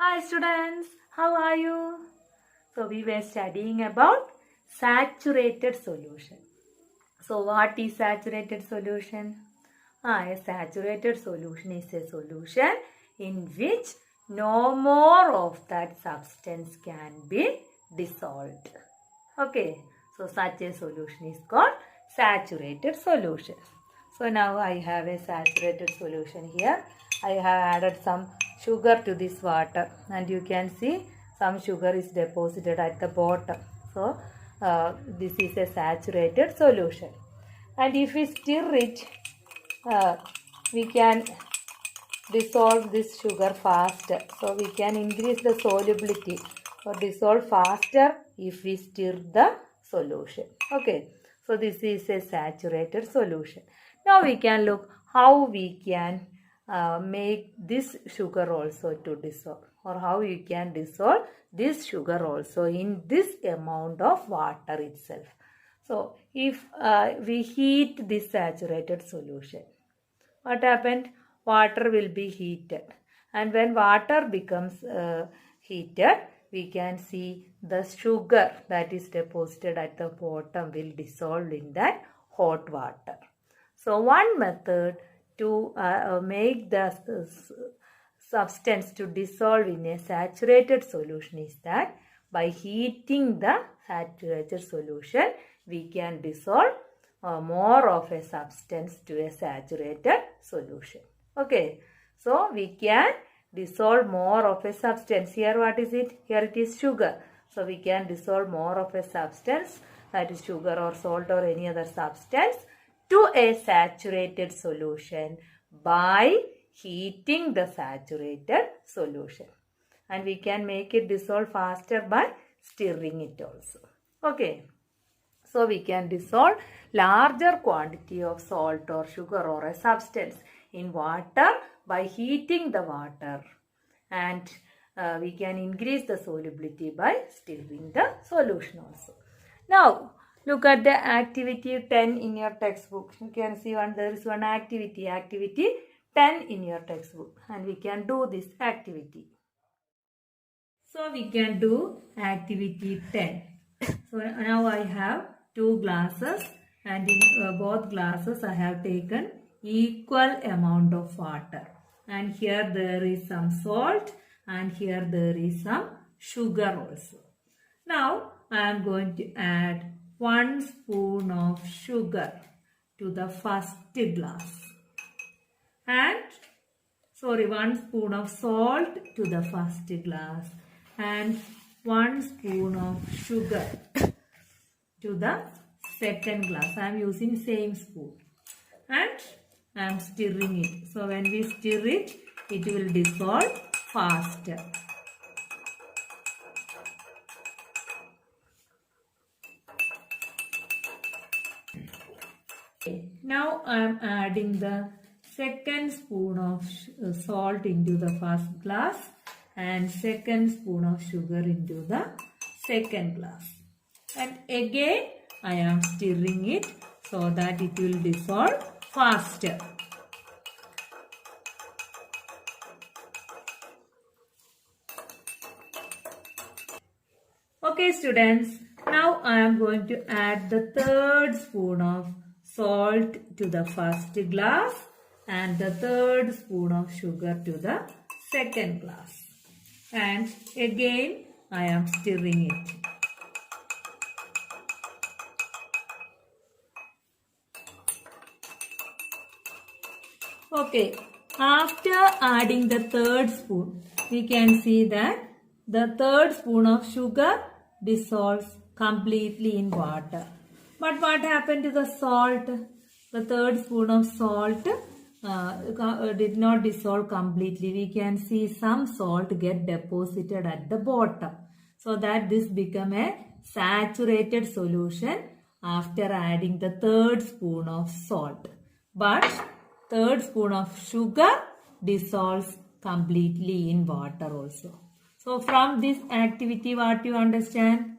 Hi students, how are you? So we were studying about saturated solution. So what is saturated solution? A saturated solution is a solution in which no more of that substance can be dissolved. Okay, so such a solution is called saturated solution. So now I have a saturated solution here. I have added some sugar to this water and you can see some sugar is deposited at the bottom. So this is a saturated solution. And if we stir it, we can dissolve this sugar faster. So we can increase the solubility or dissolve faster if we stir the solution. Okay. So this is a saturated solution. Now we can look how we can make this sugar also to dissolve, or how you can dissolve this sugar also in this amount of water itself. So if we heat this saturated solution, what happened? Water will be heated, and when water becomes heated, we can see the sugar that is deposited at the bottom will dissolve in that hot water. So one method to make the substance to dissolve in a saturated solution is that by heating the saturated solution, we can dissolve more of a substance to a saturated solution. Okay, so we can dissolve more of a substance. Here what is it? Here it is sugar. So we can dissolve more of a substance, that is sugar or salt or any other substance, to a saturated solution by heating the saturated solution. And we can make it dissolve faster by stirring it also. Okay. So we can dissolve larger quantity of salt or sugar or a substance in water by heating the water, and we can increase the solubility by stirring the solution also. Now look at the activity 10 in your textbook. You can see there is one activity 10 in your textbook, and we can do this activity. So we can do activity 10. So now I have two glasses, and in both glasses I have taken equal amount of water, and here there is some salt and here there is some sugar also. Now I am going to add 1 spoon of sugar to the first glass, and 1 spoon of salt to the first glass, and 1 spoon of sugar to the second glass. I am using same spoon, and I am stirring it. So when we stir it, it will dissolve faster. Now I am adding the second spoon of salt into the first glass and second spoon of sugar into the second glass. And again I am stirring it so that it will dissolve faster. Okay students, now I am going to add the third spoon of salt to the first glass and the third spoon of sugar to the second glass. And again I am stirring it. Okay, after adding the third spoon, we can see that the third spoon of sugar dissolves completely in water. But what happened to the salt? The third spoon of salt did not dissolve completely. We can see some salt get deposited at the bottom. So that this become a saturated solution after adding the third spoon of salt. But third spoon of sugar dissolves completely in water also. So from this activity, what you understand?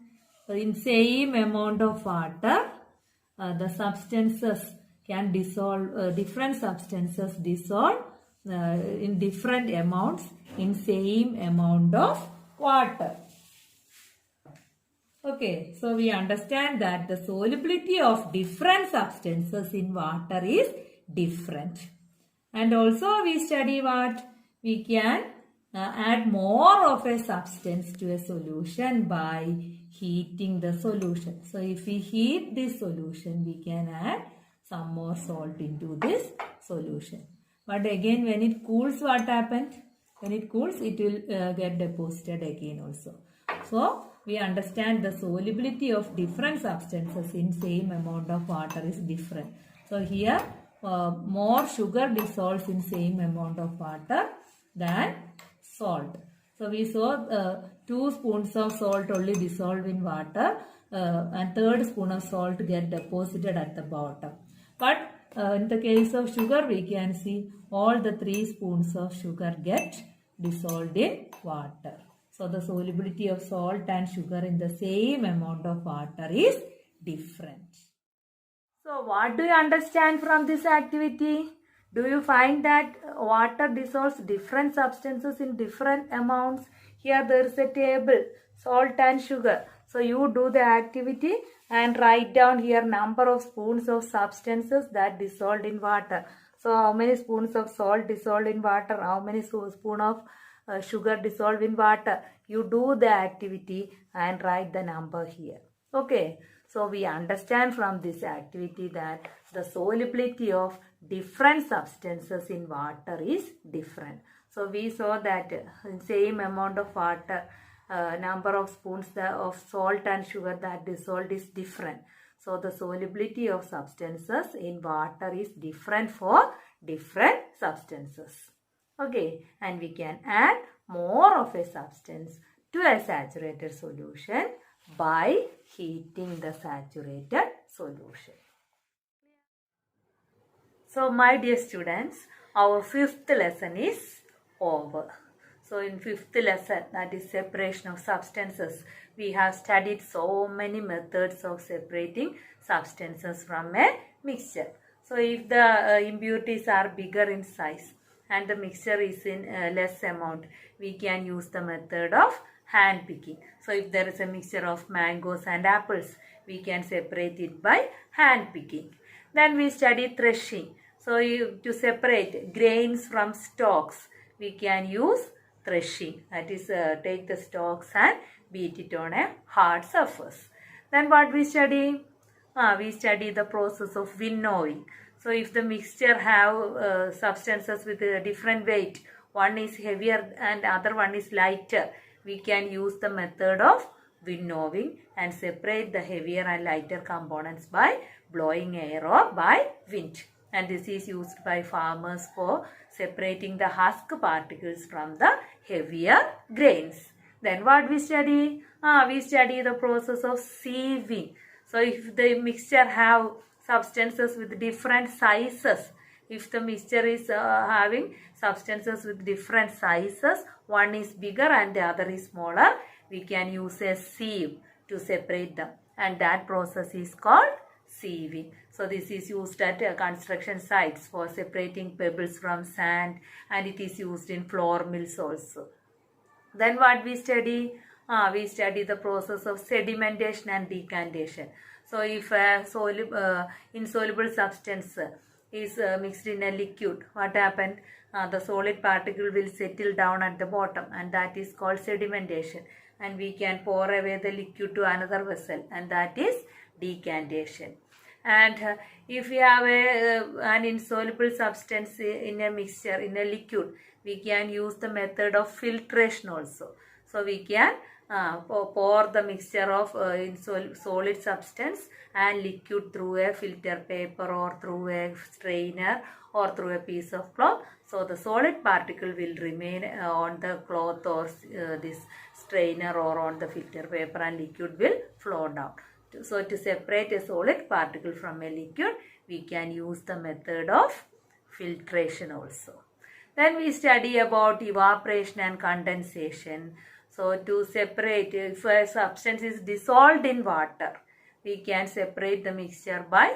In same amount of water, the substances can dissolve, different substances dissolve in different amounts in same amount of water. Okay, so we understand that the solubility of different substances in water is different. And also we study what? We can add more of a substance to a solution by heating the solution. So if we heat this solution, we can add some more salt into this solution. But again, when it cools, what happens? When it cools, it will get deposited again also. So we understand the solubility of different substances in same amount of water is different. So here more sugar dissolves in same amount of water than salt. So we saw 2 spoons of salt only dissolve in water and third spoon of salt get deposited at the bottom. But in the case of sugar, we can see all the 3 spoons of sugar get dissolved in water. So the solubility of salt and sugar in the same amount of water is different. So what do you understand from this activity? Do you find that water dissolves different substances in different amounts? Here there is a table, salt and sugar. So you do the activity and write down here number of spoons of substances that dissolved in water. So how many spoons of salt dissolved in water? How many spoons of sugar dissolved in water? You do the activity and write the number here. Okay. So we understand from this activity that the solubility of different substances in water is different. So we saw that in same amount of water, number of spoons of salt and sugar that dissolved is different. So the solubility of substances in water is different for different substances. Okay, and we can add more of a substance to a saturated solution by heating the saturated solution. So my dear students, our 5th lesson is over. So in 5th lesson, that is separation of substances, we have studied so many methods of separating substances from a mixture. So if the impurities are bigger in size and the mixture is in less amount, we can use the method of hand picking. So if there is a mixture of mangoes and apples, we can separate it by hand picking. Then we study threshing. So to separate grains from stalks, we can use threshing. That is, take the stalks and beat it on a hard surface. Then what we study? We study the process of winnowing. So if the mixture have substances with a different weight, one is heavier and other one is lighter, we can use the method of winnowing and separate the heavier and lighter components by blowing air or by wind. And this is used by farmers for separating the husk particles from the heavier grains. Then what we study? We study the process of sieving. So if the mixture have substances with different sizes, if the mixture is having substances with different sizes, one is bigger and the other is smaller, we can use a sieve to separate them, and that process is called sieving. So this is used at construction sites for separating pebbles from sand, and it is used in flour mills also. Then what we study? We study the process of sedimentation and decantation. So if a insoluble substance is mixed in a liquid, what happened? The solid particle will settle down at the bottom, and that is called sedimentation. And we can pour away the liquid to another vessel, and that is decantation. And if we have an insoluble substance in a mixture, in a liquid, we can use the method of filtration also. So we can pour the mixture of solid substance and liquid through a filter paper or through a strainer or through a piece of cloth. So the solid particle will remain on the cloth or this strainer or on the filter paper, and liquid will flow down. So to separate a solid particle from a liquid, we can use the method of filtration also. Then we study about evaporation and condensation. So to separate, if a substance is dissolved in water, we can separate the mixture by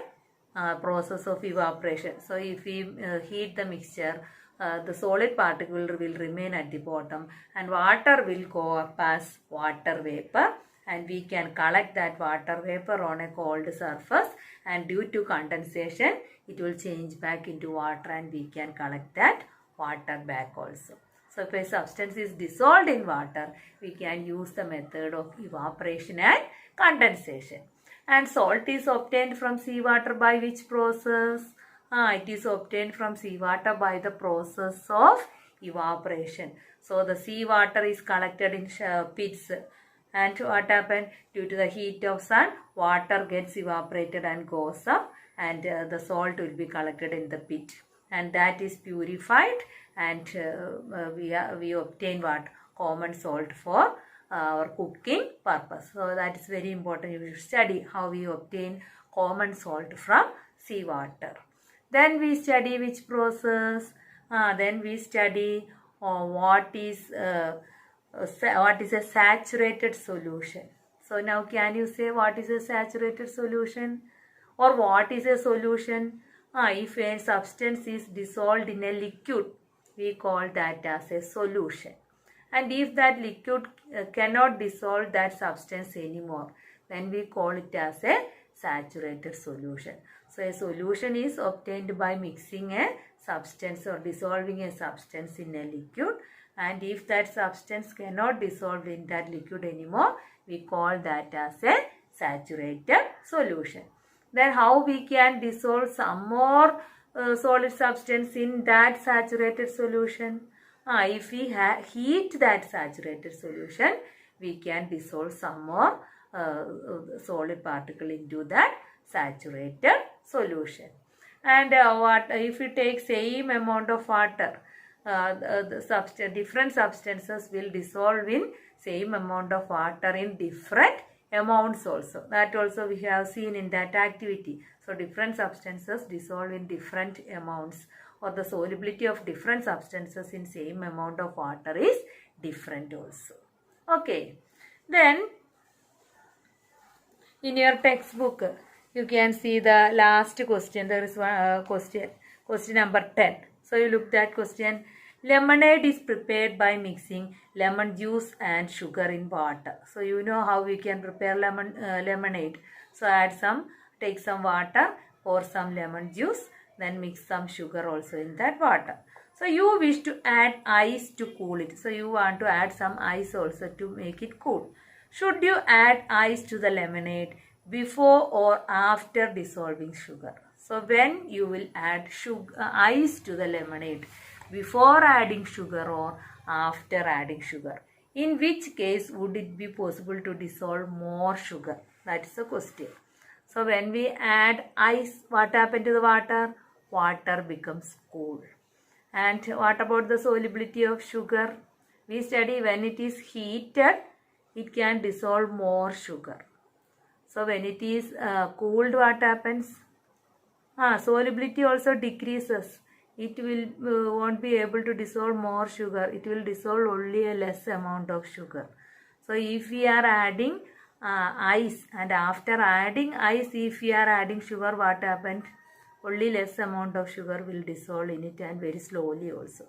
process of evaporation. So if we heat the mixture, the solid particle will remain at the bottom, and water will go up as water vapor, and we can collect that water vapor on a cold surface, and due to condensation it will change back into water, and we can collect that water back also. So if a substance is dissolved in water, we can use the method of evaporation and condensation. And salt is obtained from seawater by which process? It is obtained from seawater by the process of evaporation. So the seawater is collected in pits, and what happened? Due to the heat of sun, water gets evaporated and goes up, and the salt will be collected in the pit, and that is purified, and we obtain what? Common salt for our cooking purpose. So that is very important. You should study how we obtain common salt from seawater. Then we study which process? Then we study what is a saturated solution. So now can you say what is a saturated solution, or what is a solution? If a substance is dissolved in a liquid, we call that as a solution. And if that liquid cannot dissolve that substance anymore, then we call it as a saturated solution. So a solution is obtained by mixing a substance or dissolving a substance in a liquid, and if that substance cannot dissolve in that liquid anymore, we call that as a saturated solution. Then how we can dissolve some more solid substance in that saturated solution? If we heat that saturated solution, we can dissolve some more solid particle into that saturated solution. And what if we take same amount of water, different substances will dissolve in same amount of water in different amounts also. That also we have seen in that activity. So different substances dissolve in different amounts, or the solubility of different substances in same amount of water is different also. Okay. Then in your textbook you can see the last question. There is one question number 10. So you look at question. Lemonade is prepared by mixing lemon juice and sugar in water. So you know how we can prepare lemonade. So take some water, pour some lemon juice, then mix some sugar also in that water. So you wish to add ice to cool it. So you want to add some ice also to make it cool. Should you add ice to the lemonade before or after dissolving sugar? So when you will add ice to the lemonade, before adding sugar or after adding sugar? In which case would it be possible to dissolve more sugar? That is the question. So when we add ice, what happens to the water? Water becomes cool. And what about the solubility of sugar? We study when it is heated, it can dissolve more sugar. So when it is cooled, what happens? Solubility also decreases. It will won't be able to dissolve more sugar. It will dissolve only a less amount of sugar. So if we are adding ice, and after adding ice, if we are adding sugar, what happened? Only less amount of sugar will dissolve in it, and very slowly also.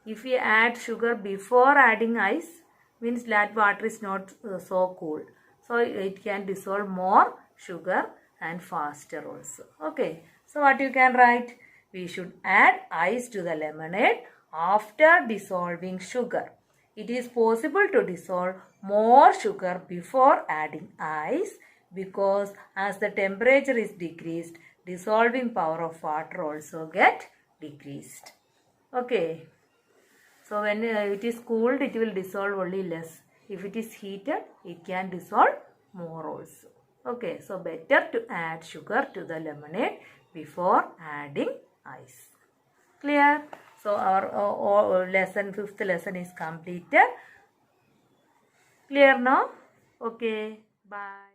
If we add sugar before adding ice, means that water is not so cool. So it can dissolve more sugar and faster also. Okay. So what you can write? We should add ice to the lemonade after dissolving sugar. It is possible to dissolve more sugar before adding ice, because as the temperature is decreased, dissolving power of water also get decreased. Okay. So when it is cooled, it will dissolve only less. If it is heated, it can dissolve more also. Okay. So better to add sugar to the lemonade before adding ice. Clear? So our fifth lesson is completed. Clear now? Okay. Bye.